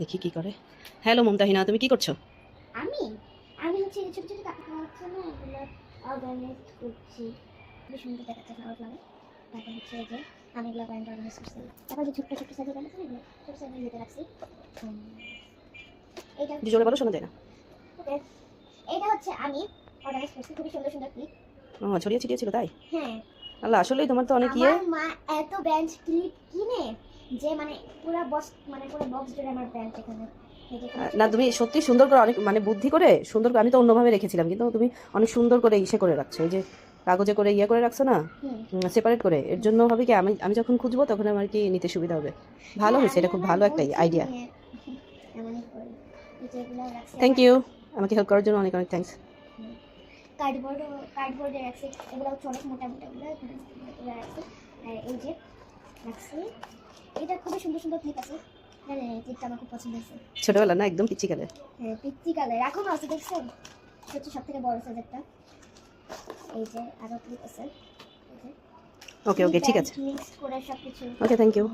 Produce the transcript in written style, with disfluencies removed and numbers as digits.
দেখি কি করে। হ্যালো মুমতাহিনা, তুমি কি করছো? আমি আমি হচ্ছে এই ছোট ছোট কাপড় আছে না, এগুলো অর্গানাইজ করছি। খুবই সুন্দর দেখাচ্ছে ফ্লাওয়ার ফ্লাওয়ার। তারপর হচ্ছে এই যে আমি এগুলো ব্যান্ড অর্গানাইজ করছি। তারপর যে ছোট্ট ছোট্ট সাইজের ব্যান্ড আছে না, এগুলো ছোট সাইজের ভিতরে রাখছি। এইটা একটু জোরে বলো, শোনা যায় না। ওকে, এইটা হচ্ছে আমি অর্গানাইজ করছি, খুবই সুন্দর সুন্দর ক্লিপ। ও, ছড়িয়ে ছিটিয়ে ছিল তাই? হ্যাঁ, আল্লাহ, আসলেই তোমার তো অনেক আমার মা এত ব্যান্ড ক্লিপ কিনে যে মানে পুরো বক্স, মানে পুরো বক্স জুড়ে আমার ব্যান্ড এখানে। এই যে এখানে না, তুমি সত্যি সুন্দর করে অনেক মানে বুদ্ধি করে সুন্দর করে, আমি তো অন্যভাবে রেখেছিলাম, কিন্তু তুমি অনেক সুন্দর করে ইসে করে রাখছো, ওই যে কাগজে করে ইয়ে করে রাখছো না, সেপারেট করে। এর জন্য হবে কি, আমি আমি যখন খুঁজবো তখন আমার কি নিতে সুবিধা হবে। ভালো হয়েছে, এটা খুব ভালো একটা আইডিয়া। এমনই করি। এই যে এগুলো রাখছি থ্যাংক ইউ, আমাকে হেল্প করার জন্য অনেক অনেক থ্যাঙ্কস। কার্ডবোর্ডে রাখছি, এগুলো হচ্ছে অনেক মোটা মোটা, এগুলো রাখছি। আর এই যে রাখছি, এটা খুবই সুন্দর সুন্দর ক্লিপ আছে। হ্যাঁ, ক্লিপটা আমার খুব পছন্দ হয়েছে। ছোটবেলা না, একদম পিচ্চি কালে। হ্যাঁ, পিচ্চি কালার এখনো আছে, দেখছেন? হচ্ছে সব থেকে বড় সাইজ একটা। এই যে আরো ক্লিপ আছে। ওকে ওকে, ঠিক আছে। মিক্স করে সবকিছু। ওকে, থ্যাংক ইউ।